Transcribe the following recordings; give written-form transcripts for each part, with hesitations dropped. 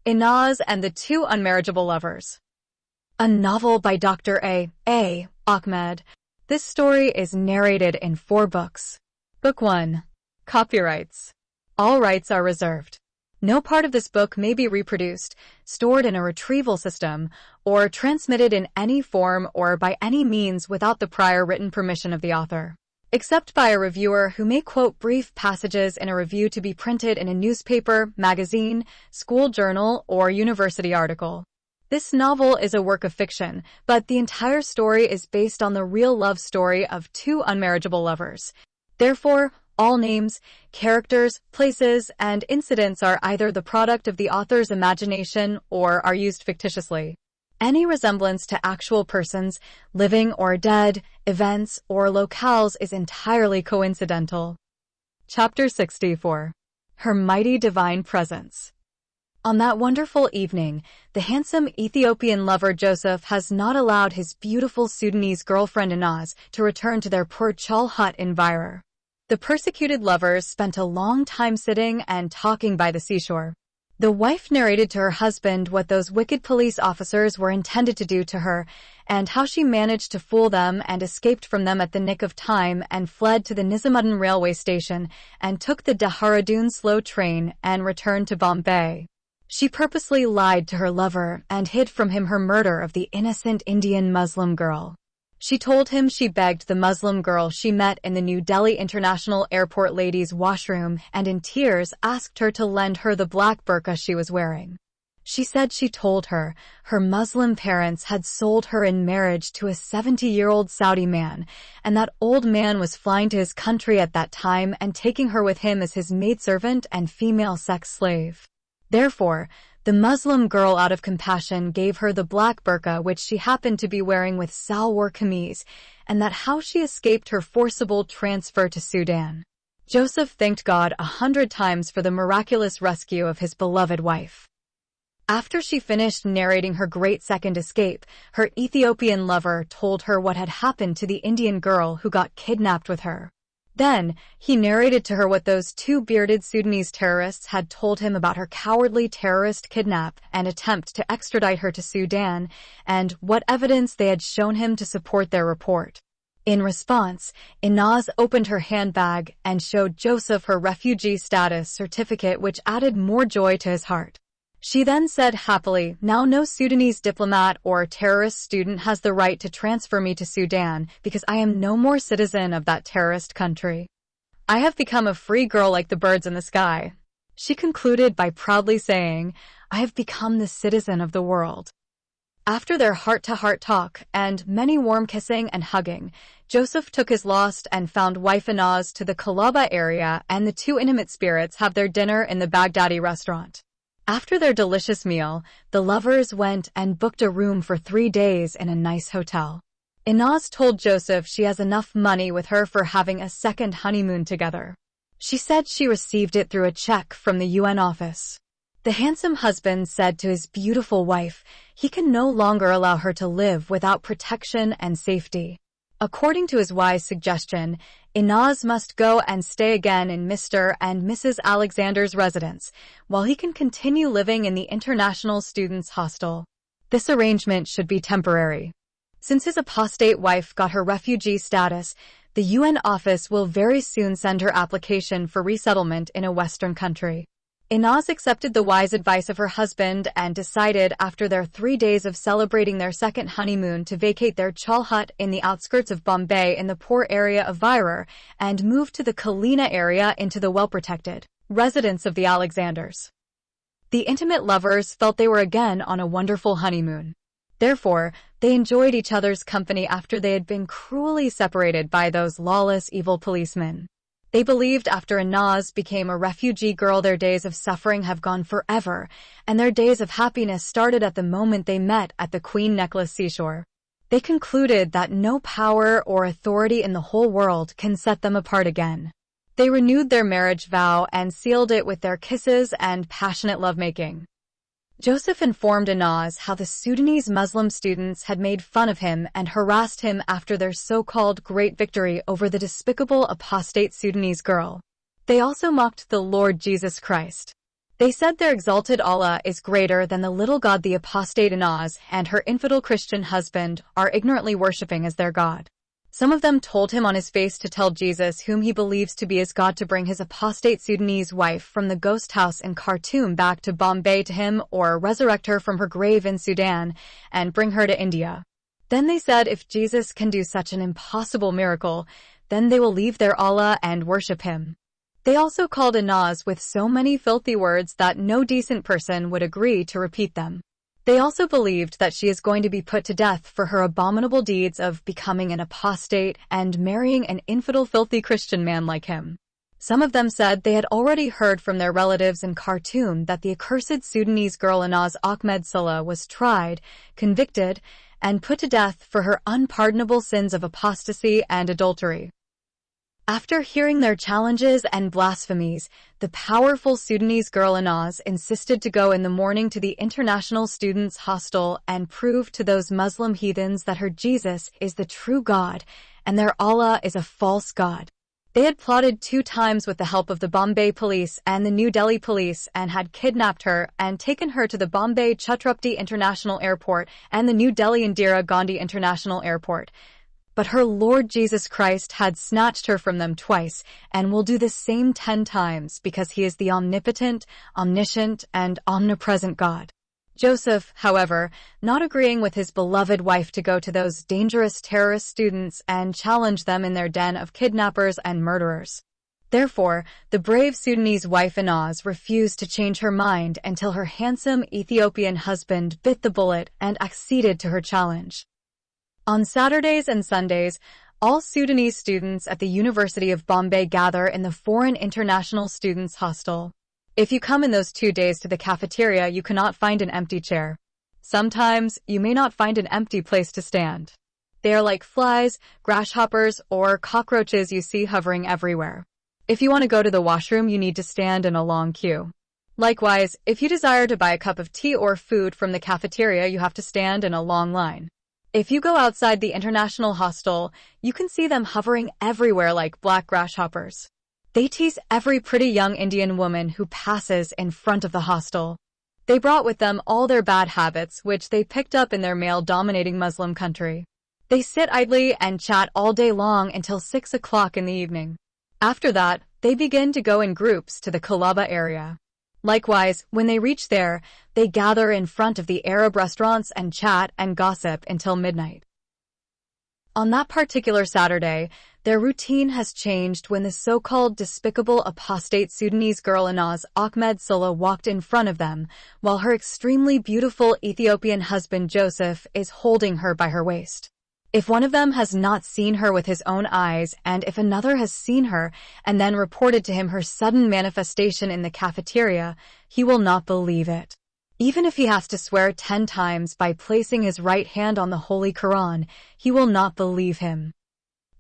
Inaz and the Two Unmarriageable Lovers. A novel by Dr. A. Ahmed. This story is narrated in 4 books. Book 1. Copyrights. All rights are reserved. No part of this book may be reproduced, stored in a retrieval system, or transmitted in any form or by any means without the prior written permission of the author, except by a reviewer who may quote brief passages in a review to be printed in a newspaper, magazine, school journal, or university article. This novel is a work of fiction, but the entire story is based on the real love story of 2 unmarriageable lovers. Therefore, all names, characters, places, and incidents are either the product of the author's imagination or are used fictitiously. Any resemblance to actual persons, living or dead, events, or locales is entirely coincidental. Chapter 64. Her Mighty Divine Presence. On that wonderful evening, the handsome Ethiopian lover Joseph has not allowed his beautiful Sudanese girlfriend Inaz to return to their poor chal hut in Virar. The persecuted lovers spent a long time sitting and talking by the seashore. The wife narrated to her husband what those wicked police officers were intended to do to her, and how she managed to fool them and escaped from them at the nick of time and fled to the Nizamuddin railway station and took the Dehradun slow train and returned to Bombay. She purposely lied to her lover and hid from him her murder of the innocent Indian Muslim girl. She told him she begged the Muslim girl she met in the New Delhi International Airport ladies' washroom and in tears asked her to lend her the black burqa she was wearing. She said she told her her Muslim parents had sold her in marriage to a 70-year-old Saudi man, and that old man was flying to his country at that time and taking her with him as his maidservant and female sex slave. Therefore, the Muslim girl out of compassion gave her the black burqa which she happened to be wearing with salwar kameez, and that how she escaped her forcible transfer to Sudan. Joseph thanked God 100 times for the miraculous rescue of his beloved wife. After she finished narrating her great second escape, her Ethiopian lover told her what had happened to the Indian girl who got kidnapped with her. Then, he narrated to her what those 2 bearded Sudanese terrorists had told him about her cowardly terrorist kidnap and attempt to extradite her to Sudan, and what evidence they had shown him to support their report. In response, Inaz opened her handbag and showed Joseph her refugee status certificate, which added more joy to his heart. She then said happily, "Now no Sudanese diplomat or terrorist student has the right to transfer me to Sudan because I am no more citizen of that terrorist country. I have become a free girl like the birds in the sky." She concluded by proudly saying, "I have become the citizen of the world." After their heart-to-heart talk and many warm kissing and hugging, Joseph took his lost and found wife Inaz to the Kalaba area, and the 2 intimate spirits have their dinner in the Baghdadi restaurant. After their delicious meal, the lovers went and booked a room for 3 days in a nice hotel. Inaz told Joseph she has enough money with her for having a second honeymoon together. She said she received it through a check from the UN office. The handsome husband said to his beautiful wife he can no longer allow her to live without protection and safety. According to his wise suggestion, Inaz must go and stay again in Mr. and Mrs. Alexander's residence, while he can continue living in the International Students' Hostel. This arrangement should be temporary. Since his apostate wife got her refugee status, the UN office will very soon send her application for resettlement in a Western country. Inaz accepted the wise advice of her husband and decided after their 3 days of celebrating their second honeymoon to vacate their chal hut in the outskirts of Bombay in the poor area of Virar and move to the Kalina area into the well-protected residence of the Alexanders. The intimate lovers felt they were again on a wonderful honeymoon. Therefore, they enjoyed each other's company after they had been cruelly separated by those lawless, evil policemen. They believed after Inaz became a refugee girl their days of suffering have gone forever, and their days of happiness started at the moment they met at the Queen Necklace seashore. They concluded that no power or authority in the whole world can set them apart again. They renewed their marriage vow and sealed it with their kisses and passionate lovemaking. Joseph informed Inaz how the Sudanese Muslim students had made fun of him and harassed him after their so-called great victory over the despicable apostate Sudanese girl. They also mocked the Lord Jesus Christ. They said their exalted Allah is greater than the little god the apostate Inaz and her infidel Christian husband are ignorantly worshipping as their god. Some of them told him on his face to tell Jesus, whom he believes to be his God, to bring his apostate Sudanese wife from the ghost house in Khartoum back to Bombay to him, or resurrect her from her grave in Sudan and bring her to India. Then they said if Jesus can do such an impossible miracle, then they will leave their Allah and worship him. They also called Inaz with so many filthy words that no decent person would agree to repeat them. They also believed that she is going to be put to death for her abominable deeds of becoming an apostate and marrying an infidel filthy Christian man like him. Some of them said they had already heard from their relatives in Khartoum that the accursed Sudanese girl Inaz Ahmed Salah was tried, convicted, and put to death for her unpardonable sins of apostasy and adultery. After hearing their challenges and blasphemies, the powerful Sudanese girl Inaz insisted to go in the morning to the International Students' Hostel and prove to those Muslim heathens that her Jesus is the true God and their Allah is a false god. They had plotted 2 times with the help of the Bombay police and the New Delhi police and had kidnapped her and taken her to the Bombay Chhatrapati International Airport and the New Delhi Indira Gandhi International Airport. But her Lord Jesus Christ had snatched her from them twice and will do the same 10 times because he is the omnipotent, omniscient, and omnipresent God. Joseph, however, not agreeing with his beloved wife to go to those dangerous terrorist students and challenge them in their den of kidnappers and murderers. Therefore, the brave Sudanese wife Inaz refused to change her mind until her handsome Ethiopian husband bit the bullet and acceded to her challenge. On Saturdays and Sundays, all Sudanese students at the University of Bombay gather in the Foreign International Students Hostel. If you come in those 2 days to the cafeteria, you cannot find an empty chair. Sometimes, you may not find an empty place to stand. They are like flies, grasshoppers, or cockroaches you see hovering everywhere. If you want to go to the washroom, you need to stand in a long queue. Likewise, if you desire to buy a cup of tea or food from the cafeteria, you have to stand in a long line. If you go outside the international hostel, you can see them hovering everywhere like black grasshoppers. They tease every pretty young Indian woman who passes in front of the hostel. They brought with them all their bad habits, which they picked up in their male-dominating Muslim country. They sit idly and chat all day long until 6 o'clock in the evening. After that, they begin to go in groups to the Kalaba area. Likewise, when they reach there, they gather in front of the Arab restaurants and chat and gossip until midnight. On that particular Saturday, their routine has changed when the so-called despicable apostate Sudanese girl Inaz Ahmed Salah walked in front of them, while her extremely beautiful Ethiopian husband Joseph is holding her by her waist. If one of them has not seen her with his own eyes, and if another has seen her and then reported to him her sudden manifestation in the cafeteria, he will not believe it. Even if he has to swear 10 times by placing his right hand on the Holy Quran, he will not believe him.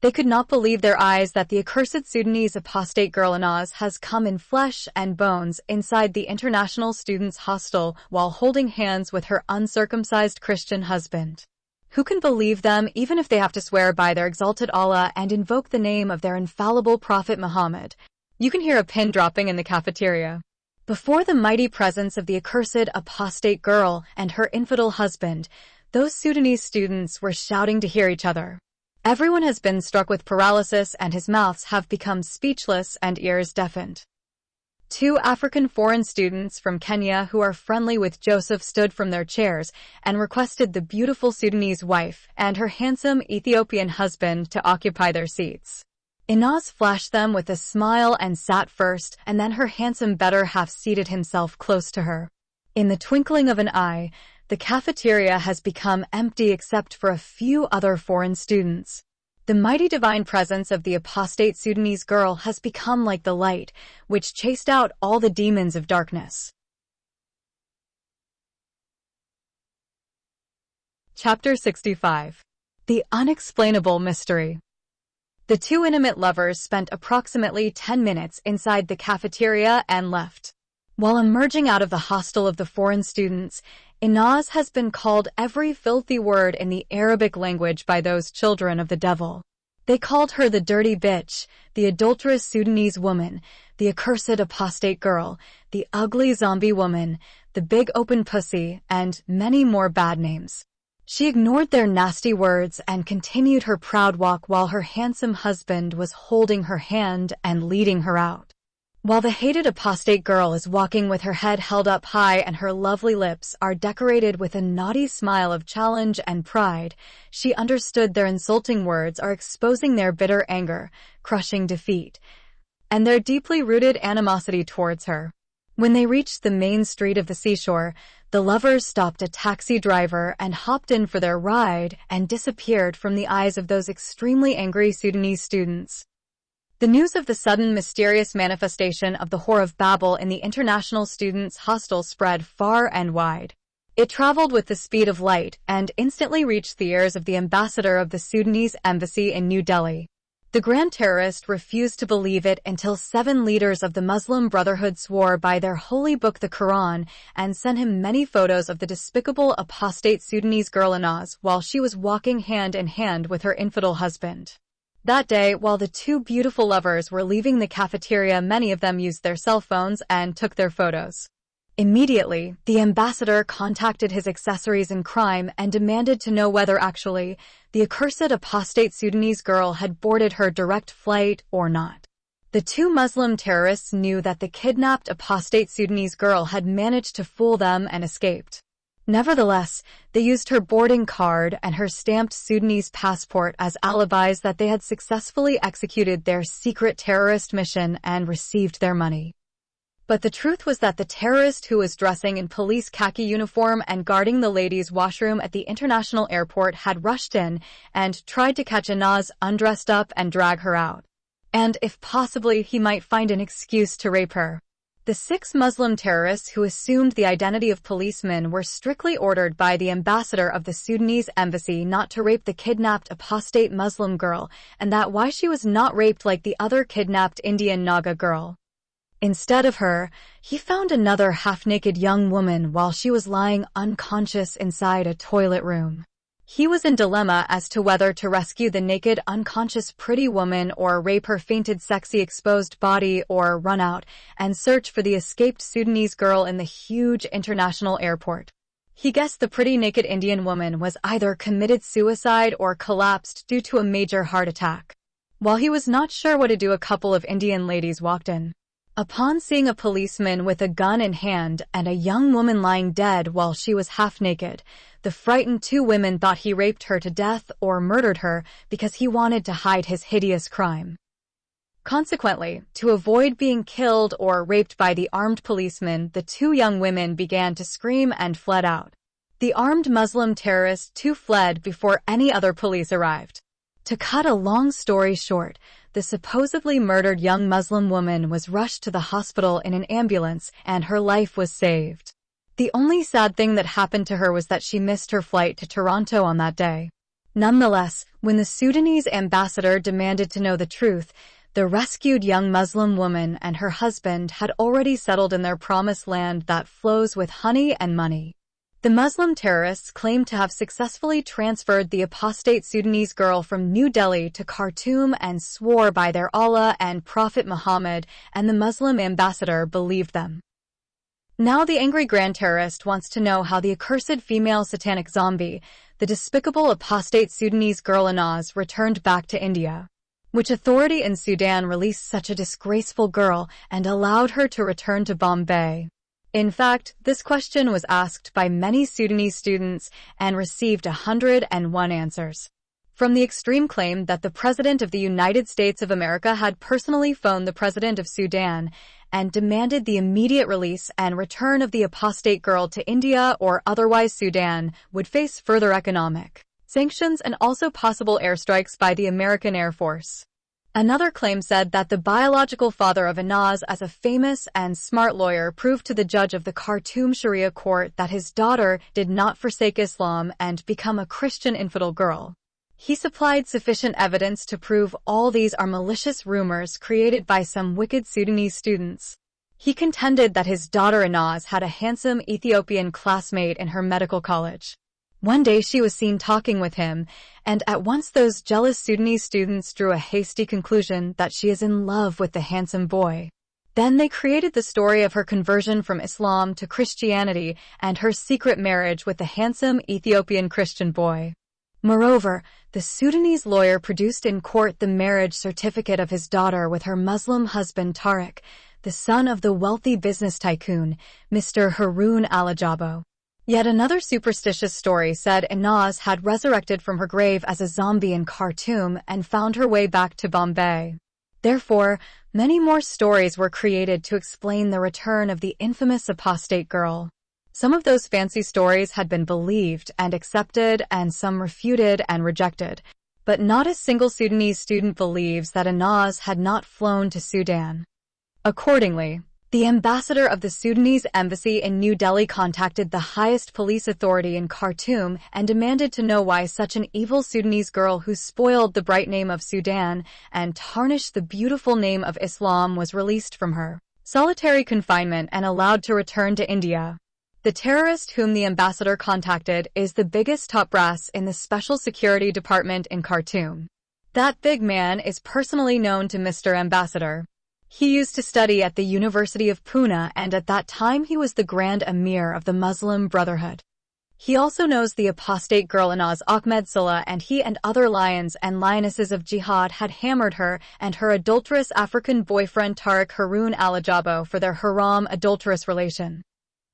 They could not believe their eyes that the accursed Sudanese apostate girl Inaz has come in flesh and bones inside the International Students' Hostel while holding hands with her uncircumcised Christian husband. Who can believe them even if they have to swear by their exalted Allah and invoke the name of their infallible Prophet Muhammad? You can hear a pin dropping in the cafeteria. Before the mighty presence of the accursed apostate girl and her infidel husband, those Sudanese students were shouting to hear each other. Everyone has been struck with paralysis and his mouths have become speechless and ears deafened. 2 African foreign students from Kenya who are friendly with Joseph stood from their chairs and requested the beautiful Sudanese wife and her handsome Ethiopian husband to occupy their seats. Inaz flashed them with a smile and sat first, and then her handsome better half seated himself close to her. In the twinkling of an eye, the cafeteria has become empty except for a few other foreign students. The mighty divine presence of the apostate Sudanese girl has become like the light, which chased out all the demons of darkness. Chapter 65. The Unexplainable Mystery. The 2 intimate lovers spent approximately 10 minutes inside the cafeteria and left. While emerging out of the hostel of the foreign students, Inaz has been called every filthy word in the Arabic language by those children of the devil. They called her the dirty bitch, the adulterous Sudanese woman, the accursed apostate girl, the ugly zombie woman, the big open pussy, and many more bad names. She ignored their nasty words and continued her proud walk while her handsome husband was holding her hand and leading her out. While the hated apostate girl is walking with her head held up high and her lovely lips are decorated with a naughty smile of challenge and pride, she understood their insulting words are exposing their bitter anger, crushing defeat, and their deeply rooted animosity towards her. When they reached the main street of the seashore, the lovers stopped a taxi driver and hopped in for their ride and disappeared from the eyes of those extremely angry Sudanese students. The news of the sudden mysterious manifestation of the Whore of Babel in the international students' hostel spread far and wide. It traveled with the speed of light and instantly reached the ears of the ambassador of the Sudanese embassy in New Delhi. The grand terrorist refused to believe it until 7 leaders of the Muslim Brotherhood swore by their holy book the Quran and sent him many photos of the despicable apostate Sudanese girl Inaz while she was walking hand in hand with her infidel husband. That day, while the two beautiful lovers were leaving the cafeteria, many of them used their cell phones and took their photos. Immediately, the ambassador contacted his accessories in crime and demanded to know whether actually the accursed apostate Sudanese girl had boarded her direct flight or not. The two Muslim terrorists knew that the kidnapped apostate Sudanese girl had managed to fool them and escaped. Nevertheless, they used her boarding card and her stamped Sudanese passport as alibis that they had successfully executed their secret terrorist mission and received their money. But the truth was that the terrorist, who was dressing in police khaki uniform and guarding the ladies' washroom at the international airport, had rushed in and tried to catch Inaz undressed up and drag her out. And, if possibly, he might find an excuse to rape her. The 6 Muslim terrorists who assumed the identity of policemen were strictly ordered by the ambassador of the Sudanese embassy not to rape the kidnapped apostate Muslim girl, and that why she was not raped like the other kidnapped Indian Naga girl. Instead of her, he found another half-naked young woman while she was lying unconscious inside a toilet room. He was in dilemma as to whether to rescue the naked, unconscious pretty woman or rape her fainted, sexy, exposed body or run out and search for the escaped Sudanese girl in the huge international airport. He guessed the pretty naked Indian woman was either committed suicide or collapsed due to a major heart attack. While he was not sure what to do, a couple of Indian ladies walked in. Upon seeing a policeman with a gun in hand and a young woman lying dead while she was half naked, the frightened 2 women thought he raped her to death or murdered her because he wanted to hide his hideous crime. Consequently, to avoid being killed or raped by the armed policeman, the 2 young women began to scream and fled out. The armed Muslim terrorists too fled before any other police arrived. To cut a long story short, the supposedly murdered young Muslim woman was rushed to the hospital in an ambulance and her life was saved. The only sad thing that happened to her was that she missed her flight to Toronto on that day. Nonetheless, when the Sudanese ambassador demanded to know the truth, the rescued young Muslim woman and her husband had already settled in their promised land that flows with honey and money. The Muslim terrorists claimed to have successfully transferred the apostate Sudanese girl from New Delhi to Khartoum and swore by their Allah and Prophet Muhammad, and the Muslim ambassador believed them. Now the angry grand terrorist wants to know how the accursed female satanic zombie, the despicable apostate Sudanese girl Inaz, returned back to India. Which authority in Sudan released such a disgraceful girl and allowed her to return to Bombay? In fact, this question was asked by many Sudanese students and received 101 answers. From the extreme claim that the President of the United States of America had personally phoned the President of Sudan and demanded the immediate release and return of the apostate girl to India, or otherwise Sudan would face further economic sanctions and also possible airstrikes by the American Air Force. Another claim said that the biological father of Inaz, as a famous and smart lawyer, proved to the judge of the Khartoum Sharia court that his daughter did not forsake Islam and become a Christian infidel girl. He supplied sufficient evidence to prove all these are malicious rumors created by some wicked Sudanese students. He contended that his daughter Inaz had a handsome Ethiopian classmate in her medical college. One day she was seen talking with him, and at once those jealous Sudanese students drew a hasty conclusion that she is in love with the handsome boy. Then they created the story of her conversion from Islam to Christianity and her secret marriage with the handsome Ethiopian Christian boy. Moreover, the Sudanese lawyer produced in court the marriage certificate of his daughter with her Muslim husband Tariq, the son of the wealthy business tycoon, Mr. Harun al-Ajabo. Yet another superstitious story said Inaz had resurrected from her grave as a zombie in Khartoum and found her way back to Bombay. Therefore, many more stories were created to explain the return of the infamous apostate girl. Some of those fancy stories had been believed and accepted, and some refuted and rejected. But not a single Sudanese student believes that Inaz had not flown to Sudan. Accordingly, the ambassador of the Sudanese embassy in New Delhi contacted the highest police authority in Khartoum and demanded to know why such an evil Sudanese girl who spoiled the bright name of Sudan and tarnished the beautiful name of Islam was released from her solitary confinement and allowed to return to India. The terrorist whom the ambassador contacted is the biggest top brass in the Special Security Department in Khartoum. That big man is personally known to Mr. Ambassador. He used to study at the University of Pune, and at that time he was the Grand Emir of the Muslim Brotherhood. He also knows the apostate girl Inaz Ahmed Saleh, and he and other lions and lionesses of jihad had hammered her and her adulterous African boyfriend Tariq Harun al-Ajabo for their haram adulterous relation.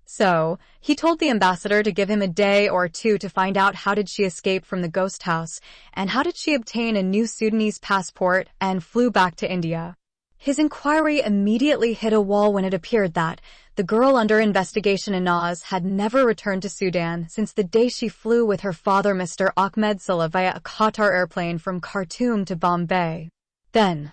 So, he told the ambassador to give him a day or two to find out how did she escape from the ghost house, and how did she obtain a new Sudanese passport and flew back to India. His inquiry immediately hit a wall when it appeared that the girl under investigation, Inaz, had never returned to Sudan since the day she flew with her father Mr. Ahmed Saleh via a Qatar airplane from Khartoum to Bombay. Then,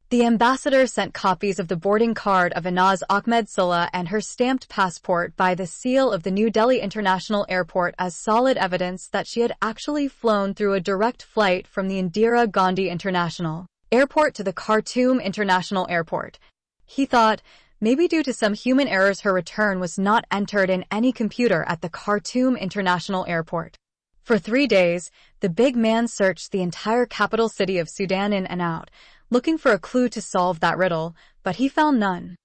the ambassador sent copies of the boarding card of Inaz Ahmed Saleh and her stamped passport by the seal of the New Delhi International Airport as solid evidence that she had actually flown through a direct flight from the Indira Gandhi International Airport to the Khartoum International Airport. He thought, maybe due to some human errors her return was not entered in any computer at the Khartoum International Airport. For 3 days, the big man searched the entire capital city of Sudan in and out, looking for a clue to solve that riddle, but he found none.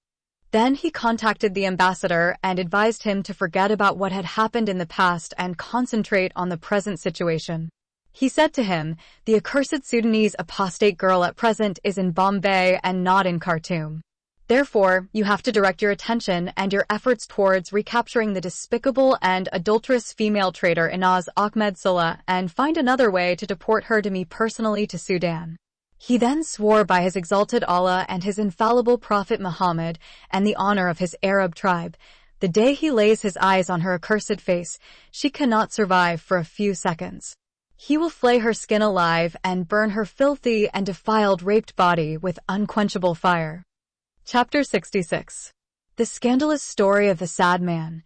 Then he contacted the ambassador and advised him to forget about what had happened in the past and concentrate on the present situation. He said to him, the accursed Sudanese apostate girl at present is in Bombay and not in Khartoum. Therefore, you have to direct your attention and your efforts towards recapturing the despicable and adulterous female traitor Inaz Ahmed Saleh and find another way to deport her to me personally to Sudan. He then swore by his exalted Allah and his infallible Prophet Muhammad and the honor of his Arab tribe, the day he lays his eyes on her accursed face, she cannot survive for a few seconds. He will flay her skin alive and burn her filthy and defiled raped body with unquenchable fire. Chapter 66. The Scandalous Story of the Sad Man.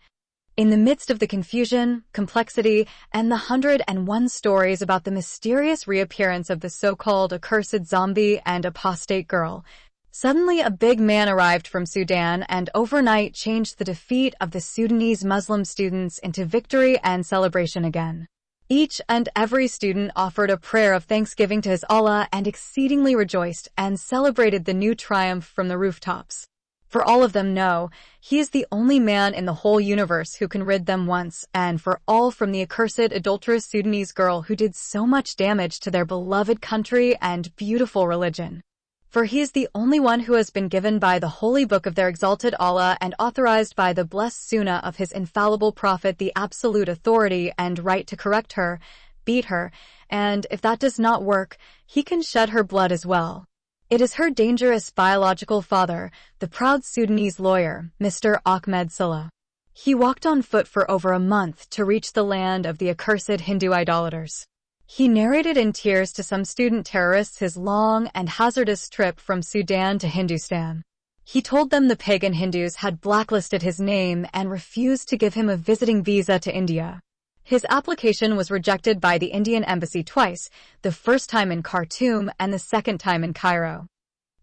In the midst of the confusion, complexity, and the 101 stories about the mysterious reappearance of the so-called accursed zombie and apostate girl, suddenly a big man arrived from Sudan and overnight changed the defeat of the Sudanese Muslim students into victory and celebration again. Each and every student offered a prayer of thanksgiving to his Allah and exceedingly rejoiced and celebrated the new triumph from the rooftops. For all of them know, he is the only man in the whole universe who can rid them once and for all from the accursed adulterous Sudanese girl who did so much damage to their beloved country and beautiful religion. For he is the only one who has been given by the holy book of their exalted Allah and authorized by the blessed Sunnah of his infallible Prophet the absolute authority and right to correct her, beat her, and if that does not work, he can shed her blood as well. It is her dangerous biological father, the proud Sudanese lawyer, Mr. Ahmed Saleh. He walked on foot for over a month to reach the land of the accursed Hindu idolaters. He narrated in tears to some student terrorists his long and hazardous trip from Sudan to Hindustan. He told them the pagan Hindus had blacklisted his name and refused to give him a visiting visa to India. His application was rejected by the Indian embassy twice, the first time in Khartoum and the second time in Cairo.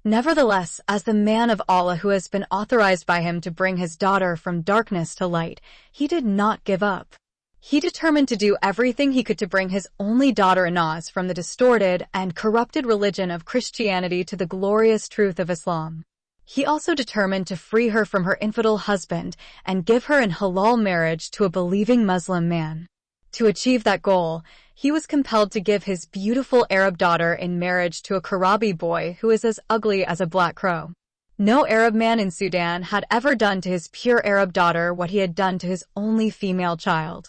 Nevertheless, as the man of Allah who has been authorized by him to bring his daughter from darkness to light, he did not give up. He determined to do everything he could to bring his only daughter Inaz from the distorted and corrupted religion of Christianity to the glorious truth of Islam. He also determined to free her from her infidel husband and give her in halal marriage to a believing Muslim man. To achieve that goal, he was compelled to give his beautiful Arab daughter in marriage to a Karabi boy who is as ugly as a black crow. No Arab man in Sudan had ever done to his pure Arab daughter what he had done to his only female child.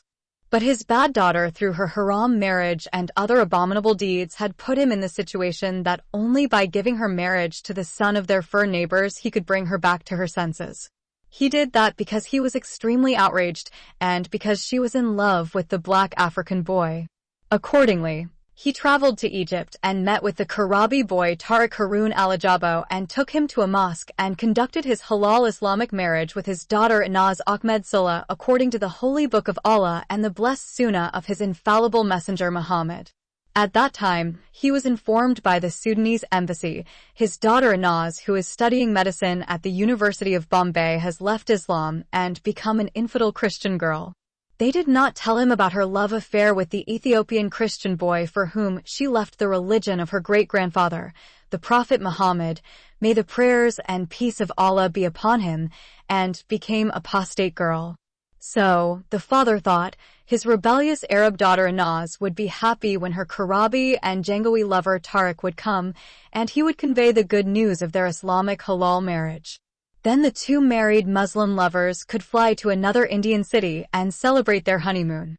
But his bad daughter, through her haram marriage and other abominable deeds, had put him in the situation that only by giving her marriage to the son of their fur neighbors he could bring her back to her senses. He did that because he was extremely outraged and because she was in love with the black African boy. Accordingly, he traveled to Egypt and met with the Karabi boy Tariq Harun al-Ajabo and took him to a mosque and conducted his halal Islamic marriage with his daughter Inaz Ahmed Sulla according to the Holy Book of Allah and the blessed Sunnah of his infallible messenger Muhammad. At that time, he was informed by the Sudanese embassy, his daughter Inaz, who is studying medicine at the University of Bombay, has left Islam and become an infidel Christian girl. They did not tell him about her love affair with the Ethiopian Christian boy for whom she left the religion of her great-grandfather, the Prophet Muhammad, may the prayers and peace of Allah be upon him, and became apostate girl. So, the father thought, his rebellious Arab daughter Inaz would be happy when her Karabi and Jangawi lover Tariq would come, and he would convey the good news of their Islamic halal marriage. Then the two married Muslim lovers could fly to another Indian city and celebrate their honeymoon.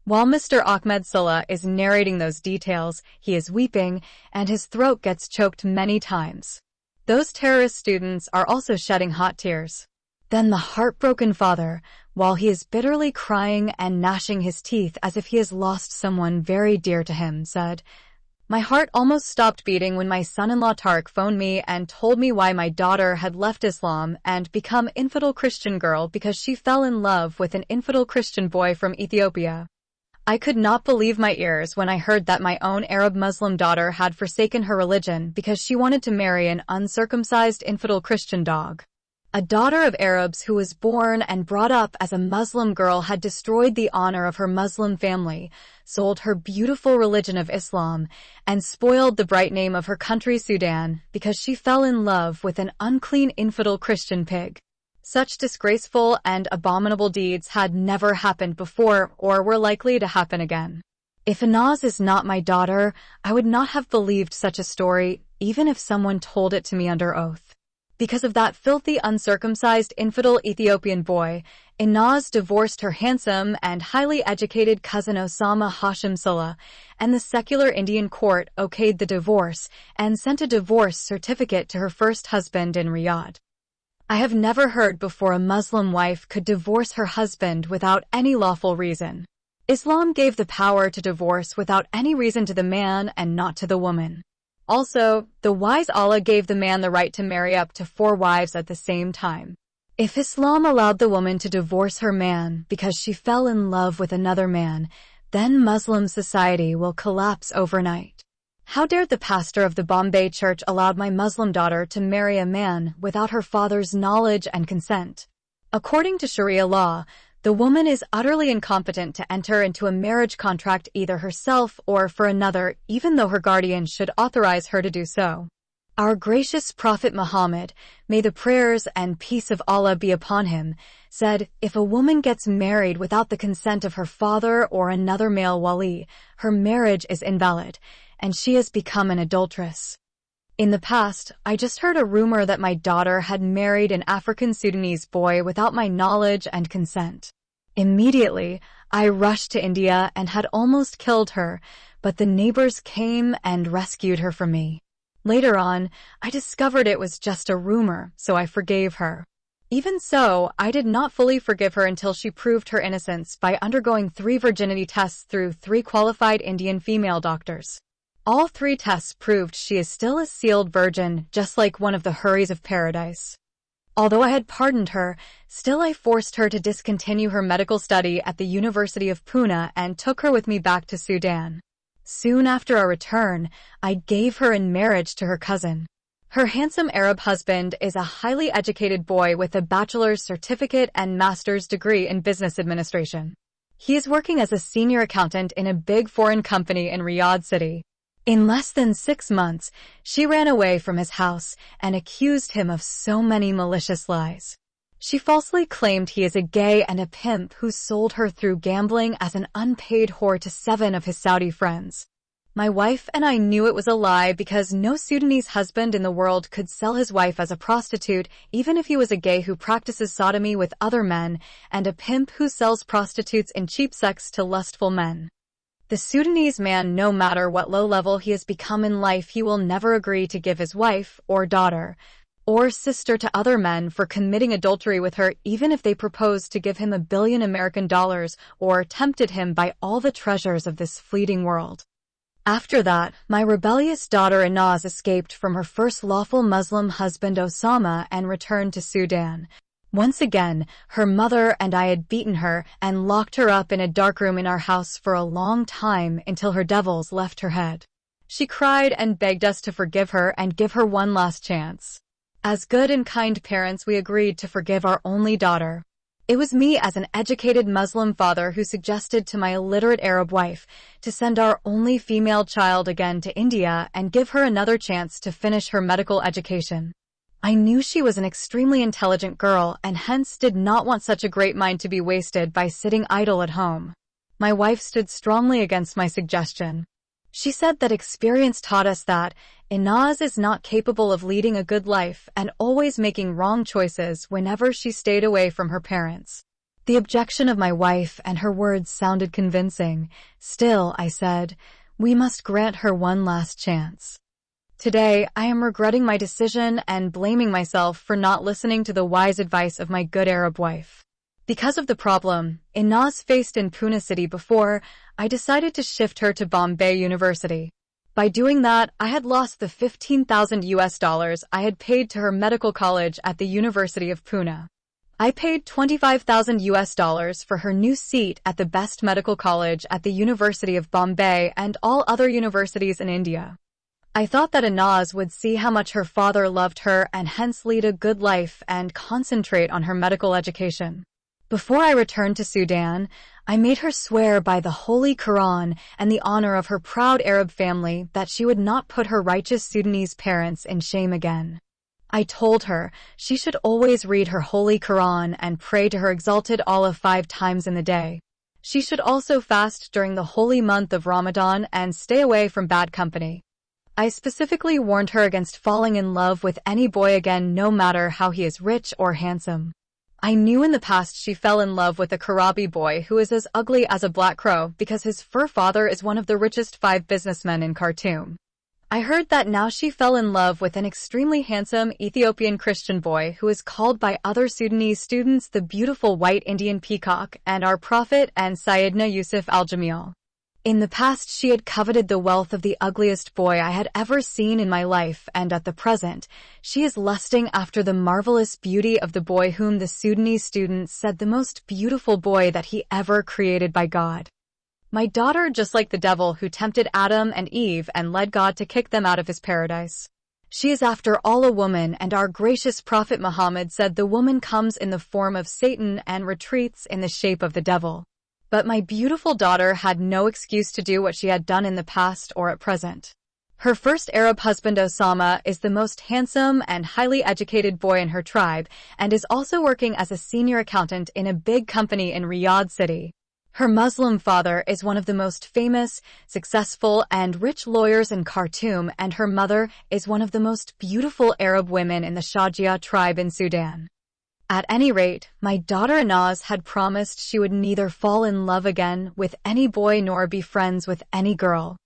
While Mr. Ahmed Sulla is narrating those details, he is weeping, and his throat gets choked many times. Those terrorist students are also shedding hot tears. Then the heartbroken father, while he is bitterly crying and gnashing his teeth as if he has lost someone very dear to him, said, "My heart almost stopped beating when my son-in-law Tariq phoned me and told me why my daughter had left Islam and become infidel Christian girl because she fell in love with an infidel Christian boy from Ethiopia. I could not believe my ears when I heard that my own Arab Muslim daughter had forsaken her religion because she wanted to marry an uncircumcised infidel Christian dog. A daughter of Arabs who was born and brought up as a Muslim girl had destroyed the honor of her Muslim family, sold her beautiful religion of Islam, and spoiled the bright name of her country Sudan because she fell in love with an unclean infidel Christian pig. Such disgraceful and abominable deeds had never happened before or were likely to happen again. If Inaz is not my daughter, I would not have believed such a story, even if someone told it to me under oath. Because of that filthy uncircumcised infidel Ethiopian boy, Inaz divorced her handsome and highly educated cousin Osama Hashim Sulla, and the secular Indian court okayed the divorce and sent a divorce certificate to her first husband in Riyadh. I have never heard before a Muslim wife could divorce her husband without any lawful reason. Islam gave the power to divorce without any reason to the man and not to the woman. Also, the wise Allah gave the man the right to marry up to 4 wives at the same time. If Islam allowed the woman to divorce her man because she fell in love with another man, then Muslim society will collapse overnight. How dared the pastor of the Bombay church allow my Muslim daughter to marry a man without her father's knowledge and consent? According to Sharia law, the woman is utterly incompetent to enter into a marriage contract either herself or for another, even though her guardian should authorize her to do so. Our gracious Prophet Muhammad, may the prayers and peace of Allah be upon him, said, if a woman gets married without the consent of her father or another male wali, her marriage is invalid, and she has become an adulteress. In the past, I just heard a rumor that my daughter had married an African Sudanese boy without my knowledge and consent. Immediately, I rushed to India and had almost killed her, but the neighbors came and rescued her from me. Later on, I discovered it was just a rumor, so I forgave her. Even so, I did not fully forgive her until she proved her innocence by undergoing 3 virginity tests through 3 qualified Indian female doctors. All 3 tests proved she is still a sealed virgin, just like one of the Houris of paradise. Although I had pardoned her, still I forced her to discontinue her medical study at the University of Pune and took her with me back to Sudan. Soon after our return, I gave her in marriage to her cousin. Her handsome Arab husband is a highly educated boy with a bachelor's certificate and master's degree in business administration. He is working as a senior accountant in a big foreign company in Riyadh City. In less than 6 months, she ran away from his house and accused him of so many malicious lies. She falsely claimed he is a gay and a pimp who sold her through gambling as an unpaid whore to 7 of his Saudi friends. My wife and I knew it was a lie because no Sudanese husband in the world could sell his wife as a prostitute, even if he was a gay who practices sodomy with other men and a pimp who sells prostitutes in cheap sex to lustful men. The Sudanese man, no matter what low level he has become in life, he will never agree to give his wife or daughter or sister to other men for committing adultery with her, even if they proposed to give him $1 billion American or tempted him by all the treasures of this fleeting world. After that, my rebellious daughter Inaz escaped from her first lawful Muslim husband Osama and returned to Sudan. Once again, her mother and I had beaten her and locked her up in a dark room in our house for a long time until her devils left her head. She cried and begged us to forgive her and give her one last chance. As good and kind parents, we agreed to forgive our only daughter. It was me as an educated Muslim father who suggested to my illiterate Arab wife to send our only female child again to India and give her another chance to finish her medical education. I knew she was an extremely intelligent girl and hence did not want such a great mind to be wasted by sitting idle at home. My wife stood strongly against my suggestion. She said that experience taught us that Inaz is not capable of leading a good life and always making wrong choices whenever she stayed away from her parents. The objection of my wife and her words sounded convincing. Still, I said, we must grant her one last chance. Today, I am regretting my decision and blaming myself for not listening to the wise advice of my good Arab wife. Because of the problem Inaz faced in Pune city before, I decided to shift her to Bombay University. By doing that, I had lost the $15,000 I had paid to her medical college at the University of Pune. I paid $25,000 for her new seat at the best medical college at the University of Bombay and all other universities in India. I thought that Inaz would see how much her father loved her and hence lead a good life and concentrate on her medical education. Before I returned to Sudan, I made her swear by the Holy Quran and the honor of her proud Arab family that she would not put her righteous Sudanese parents in shame again. I told her she should always read her Holy Quran and pray to her exalted Allah 5 times in the day. She should also fast during the holy month of Ramadan and stay away from bad company. I specifically warned her against falling in love with any boy again, no matter how he is rich or handsome. I knew in the past she fell in love with a Karabi boy who is as ugly as a black crow because his fur father is one of the richest 5 businessmen in Khartoum. I heard that now she fell in love with an extremely handsome Ethiopian Christian boy who is called by other Sudanese students the beautiful white Indian peacock and our prophet and Sayyidina Yusuf al-Jamil. In the past, she had coveted the wealth of the ugliest boy I had ever seen in my life, and at the present, she is lusting after the marvelous beauty of the boy whom the Sudanese students said the most beautiful boy that he ever created by God. My daughter, just like the devil who tempted Adam and Eve and led God to kick them out of his paradise. She is after all a woman, and our gracious Prophet Muhammad said the woman comes in the form of Satan and retreats in the shape of the devil. But my beautiful daughter had no excuse to do what she had done in the past or at present. Her first Arab husband Osama is the most handsome and highly educated boy in her tribe and is also working as a senior accountant in a big company in Riyadh City. Her Muslim father is one of the most famous, successful, and rich lawyers in Khartoum, and her mother is one of the most beautiful Arab women in the Shajia tribe in Sudan. At any rate, my daughter Inaz had promised she would neither fall in love again with any boy nor be friends with any girl.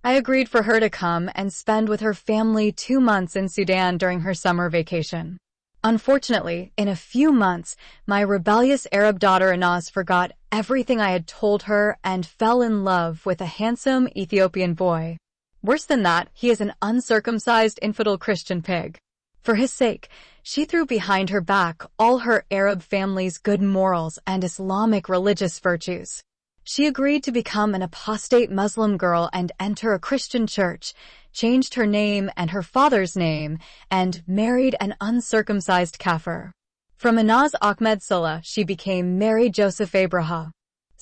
I agreed for her to come and spend with her family 2 months in Sudan during her summer vacation. Unfortunately, in a few months, my rebellious Arab daughter Inaz forgot everything I had told her and fell in love with a handsome Ethiopian boy. Worse than that, he is an uncircumcised infidel Christian pig. For his sake, she threw behind her back all her Arab family's good morals and Islamic religious virtues. She agreed to become an apostate Muslim girl and enter a Christian church, changed her name and her father's name, and married an uncircumcised kafir. From Inaz Ahmed Sulla, she became Mary Joseph Abraha.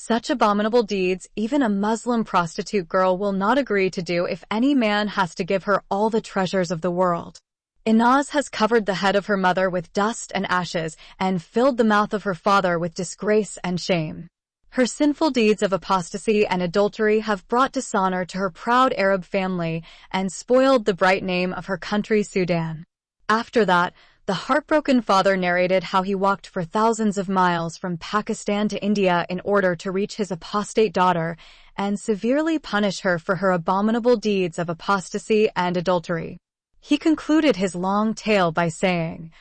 Such abominable deeds even a Muslim prostitute girl will not agree to do if any man has to give her all the treasures of the world. Inaz has covered the head of her mother with dust and ashes and filled the mouth of her father with disgrace and shame. Her sinful deeds of apostasy and adultery have brought dishonor to her proud Arab family and spoiled the bright name of her country, Sudan. After that, the heartbroken father narrated how he walked for thousands of miles from Pakistan to India in order to reach his apostate daughter and severely punish her for her abominable deeds of apostasy and adultery. He concluded his long tale by saying,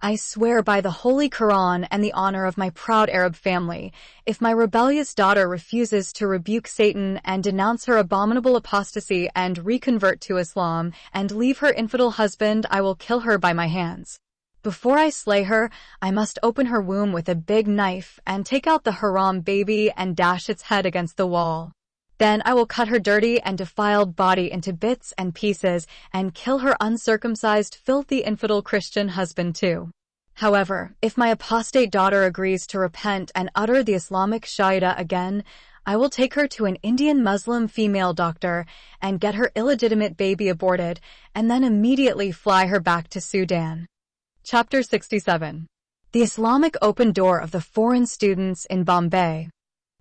"I swear by the Holy Quran and the honor of my proud Arab family, if my rebellious daughter refuses to rebuke Satan and denounce her abominable apostasy and reconvert to Islam and leave her infidel husband, I will kill her by my hands. Before I slay her, I must open her womb with a big knife and take out the haram baby and dash its head against the wall. Then I will cut her dirty and defiled body into bits and pieces and kill her uncircumcised, filthy infidel Christian husband too. However, if my apostate daughter agrees to repent and utter the Islamic Shahada again, I will take her to an Indian Muslim female doctor and get her illegitimate baby aborted and then immediately fly her back to Sudan." Chapter 67. The Islamic Open Door of the Foreign Students in Bombay.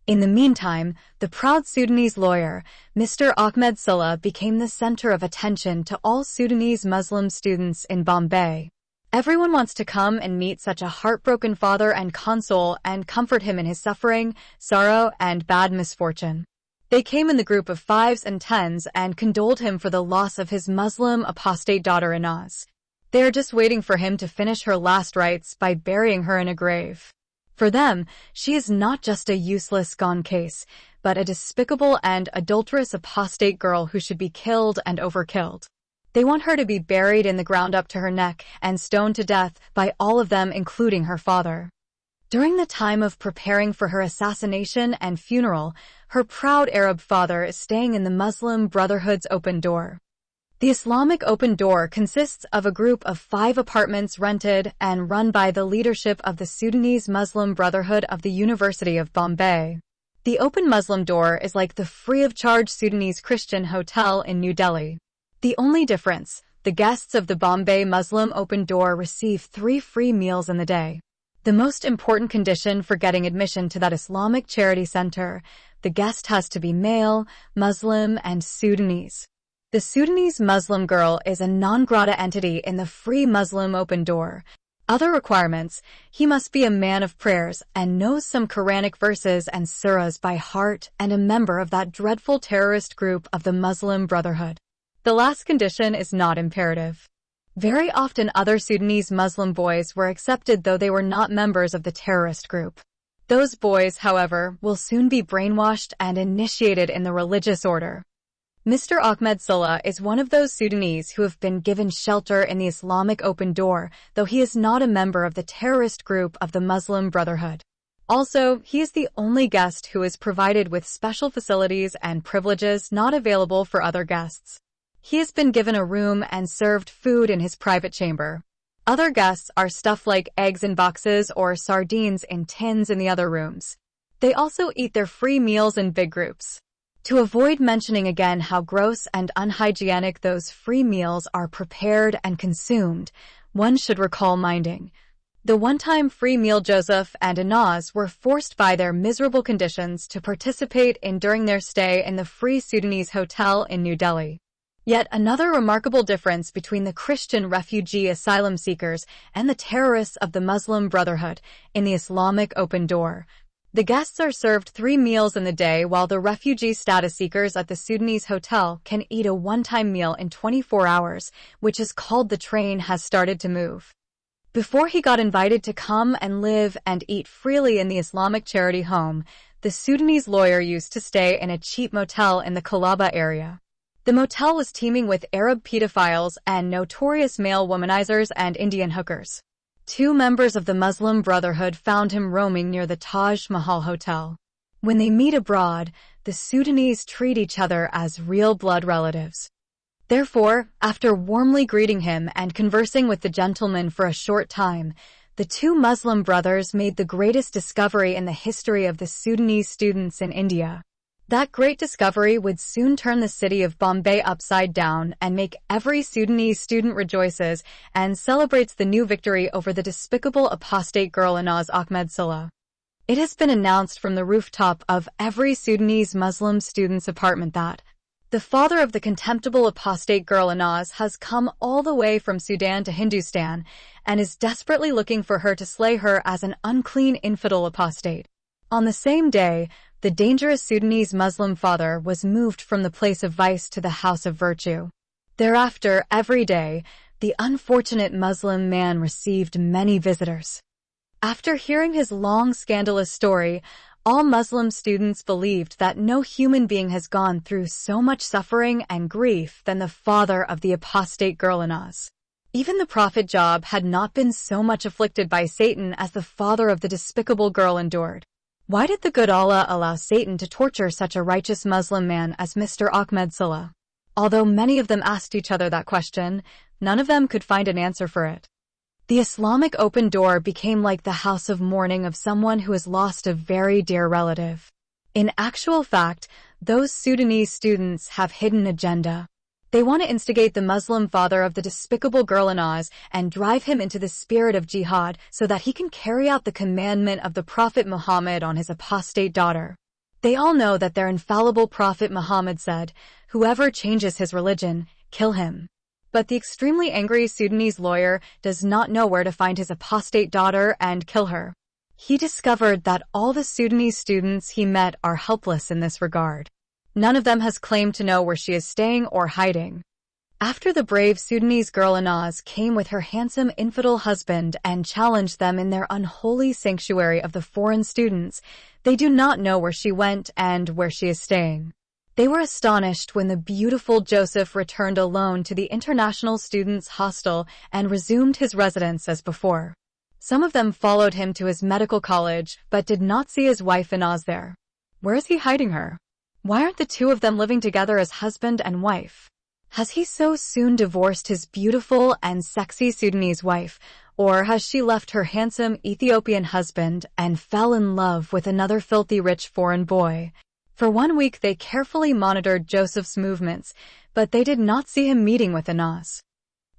In the meantime, the proud Sudanese lawyer, Mr. Ahmed Sulla, became the center of attention to all Sudanese Muslim students in Bombay. Everyone wants to come and meet such a heartbroken father and console and comfort him in his suffering, sorrow, and bad misfortune. They came in the group of 5s and 10s and condoled him for the loss of his Muslim apostate daughter Inaz. They are just waiting for him to finish her last rites by burying her in a grave. For them, she is not just a useless gone case, but a despicable and adulterous apostate girl who should be killed and overkilled. They want her to be buried in the ground up to her neck and stoned to death by all of them, including her father. During the time of preparing for her assassination and funeral, her proud Arab father is staying in the Muslim Brotherhood's open door. The Islamic Open Door consists of a group of 5 apartments rented and run by the leadership of the Sudanese Muslim Brotherhood of the University of Bombay. The Open Muslim Door is like the free-of-charge Sudanese Christian hotel in New Delhi. The only difference, the guests of the Bombay Muslim Open Door receive 3 free meals in the day. The most important condition for getting admission to that Islamic charity center, the guest has to be male, Muslim, and Sudanese. The Sudanese Muslim girl is a non grata entity in the free Muslim Open Door. Other requirements: he must be a man of prayers and knows some Quranic verses and surahs by heart and a member of that dreadful terrorist group of the Muslim Brotherhood. The last condition is not imperative. Very often other Sudanese Muslim boys were accepted though they were not members of the terrorist group. Those boys, however, will soon be brainwashed and initiated in the religious order. Mr. Ahmed Sulla is one of those Sudanese who have been given shelter in the Islamic Open Door, though he is not a member of the terrorist group of the Muslim Brotherhood. Also, he is the only guest who is provided with special facilities and privileges not available for other guests. He has been given a room and served food in his private chamber. Other guests are stuffed like eggs in boxes or sardines in tins in the other rooms. They also eat their free meals in big groups. To avoid mentioning again how gross and unhygienic those free meals are prepared and consumed, one should recall minding. The one-time free meal Joseph and Inaz were forced by their miserable conditions to participate in during their stay in the Free Sudanese Hotel in New Delhi. Yet another remarkable difference between the Christian refugee asylum seekers and the terrorists of the Muslim Brotherhood in the Islamic Open Door. The guests are served 3 meals in the day while the refugee status seekers at the Sudanese hotel can eat a one-time meal in 24 hours, which is called the train has started to move. Before he got invited to come and live and eat freely in the Islamic charity home, the Sudanese lawyer used to stay in a cheap motel in the Kalaba area. The motel was teeming with Arab pedophiles and notorious male womanizers and Indian hookers. 2 members of the Muslim Brotherhood found him roaming near the Taj Mahal Hotel. When they meet abroad, the Sudanese treat each other as real blood relatives. Therefore, after warmly greeting him and conversing with the gentleman for a short time, The two Muslim brothers made the greatest discovery in the history of the Sudanese students in India. That great discovery would soon turn the city of Bombay upside down and make every Sudanese student rejoices and celebrates the new victory over the despicable apostate girl Inaz Ahmed Saleh. It has been announced from the rooftop of every Sudanese Muslim student's apartment that the father of the contemptible apostate girl Inaz has come all the way from Sudan to Hindustan and is desperately looking for her to slay her as an unclean infidel apostate. On the same day, the dangerous Sudanese Muslim father was moved from the place of vice to the house of virtue. Thereafter, every day, the unfortunate Muslim man received many visitors. After hearing his long, scandalous story, all Muslim students believed that no human being has gone through so much suffering and grief than the father of the apostate girl Inaz. Even the Prophet Job had not been so much afflicted by Satan as the father of the despicable girl endured. Why did the good Allah allow Satan to torture such a righteous Muslim man as Mr. Ahmed Saleh? Although many of them asked each other that question, none of them could find an answer for it. The Islamic open door became like the house of mourning of someone who has lost a very dear relative. In actual fact, those Sudanese students have hidden agenda. They want to instigate the Muslim father of the despicable girl Inaz and drive him into the spirit of jihad so that he can carry out the commandment of the Prophet Muhammad on his apostate daughter. They all know that their infallible Prophet Muhammad said, "Whoever changes his religion, kill him." But the extremely angry Sudanese lawyer does not know where to find his apostate daughter and kill her. He discovered that all the Sudanese students he met are helpless in this regard. None of them has claimed to know where she is staying or hiding. After the brave Sudanese girl Inaz came with her handsome infidel husband and challenged them in their unholy sanctuary of the foreign students, they do not know where she went and where she is staying. They were astonished when the beautiful Joseph returned alone to the international students' hostel and resumed his residence as before. Some of them followed him to his medical college but did not see his wife Inaz there. Where is he hiding her? Why aren't the two of them living together as husband and wife? Has he so soon divorced his beautiful and sexy Sudanese wife, or has she left her handsome Ethiopian husband and fell in love with another filthy rich foreign boy? For 1 week they carefully monitored Joseph's movements, but they did not see him meeting with Inaz.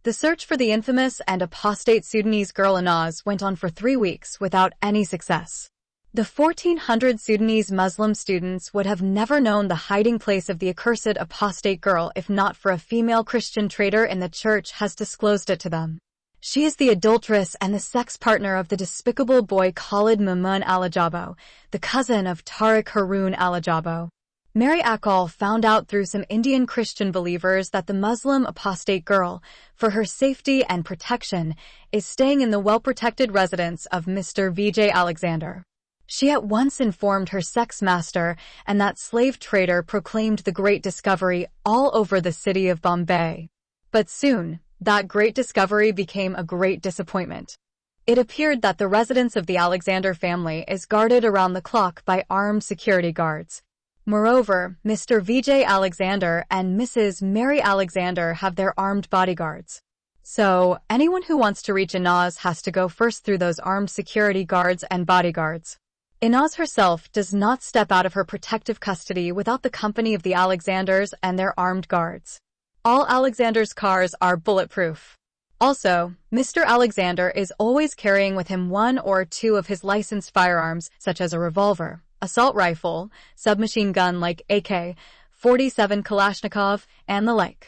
The search for the infamous and apostate Sudanese girl Inaz went on for 3 weeks without any success. The 1,400 Sudanese Muslim students would have never known the hiding place of the accursed apostate girl if not for a female Christian traitor in the church has disclosed it to them. She is the adulteress and the sex partner of the despicable boy Khalid Mamun Alajabo, the cousin of Tariq Haroon Alajabo. Mary Akal found out through some Indian Christian believers that the Muslim apostate girl, for her safety and protection, is staying in the well-protected residence of Mr. Vijay Alexander. She at once informed her sex master, and that slave trader proclaimed the great discovery all over the city of Bombay. But soon, that great discovery became a great disappointment. It appeared that the residence of the Alexander family is guarded around the clock by armed security guards. Moreover, Mr. Vijay Alexander and Mrs. Mary Alexander have their armed bodyguards. So, anyone who wants to reach Inaz has to go first through those armed security guards and bodyguards. Inaz herself does not step out of her protective custody without the company of the Alexanders and their armed guards. All Alexander's cars are bulletproof. Also, Mr. Alexander is always carrying with him 1 or 2 of his licensed firearms, such as a revolver, assault rifle, submachine gun like AK-47 Kalashnikov, and the like.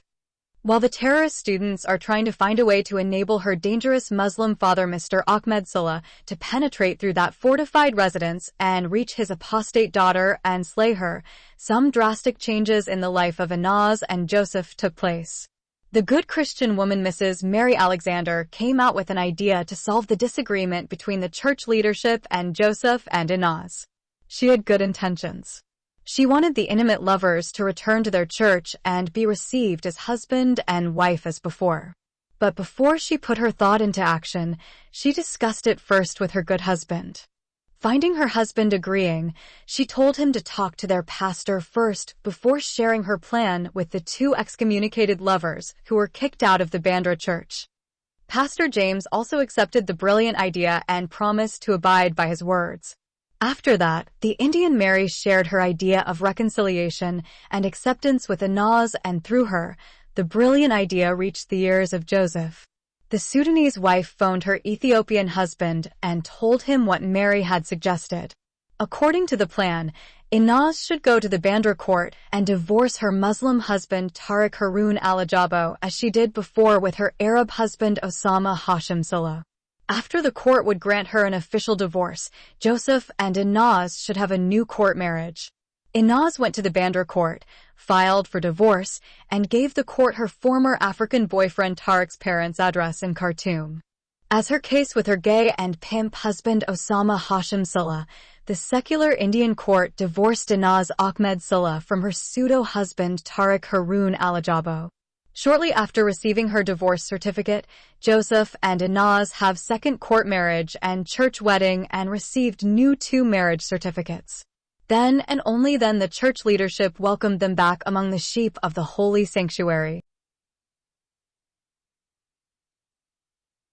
While the terrorist students are trying to find a way to enable her dangerous Muslim father Mr. Ahmed Saleh to penetrate through that fortified residence and reach his apostate daughter and slay her, some drastic changes in the life of Inaz and Joseph took place. The good Christian woman Mrs. Mary Alexander came out with an idea to solve the disagreement between the church leadership and Joseph and Inaz. She had good intentions. She wanted the intimate lovers to return to their church and be received as husband and wife as before. But before she put her thought into action, she discussed it first with her good husband. Finding her husband agreeing, she told him to talk to their pastor first before sharing her plan with the 2 excommunicated lovers who were kicked out of the Bandra church. Pastor James also accepted the brilliant idea and promised to abide by his words. After that, the Indian Mary shared her idea of reconciliation and acceptance with Inaz, and through her, the brilliant idea reached the ears of Joseph. The Sudanese wife phoned her Ethiopian husband and told him what Mary had suggested. According to the plan, Inaz should go to the Bandar court and divorce her Muslim husband Tariq Harun al-Ajabo as she did before with her Arab husband Osama Hashim Silla. After the court would grant her an official divorce, Joseph and Inaz should have a new court marriage. Inaz went to the Bandar court, filed for divorce, and gave the court her former African boyfriend Tariq's parents' address in Khartoum. As her case with her gay and pimp husband Osama Hashim Silla, the secular Indian court divorced Inaz Ahmed Silla from her pseudo-husband Tariq Harun al-Ajabo. Shortly after receiving her divorce certificate, Joseph and Inaz have second court marriage and church wedding and received new 2 marriage certificates. Then and only then the church leadership welcomed them back among the sheep of the holy sanctuary.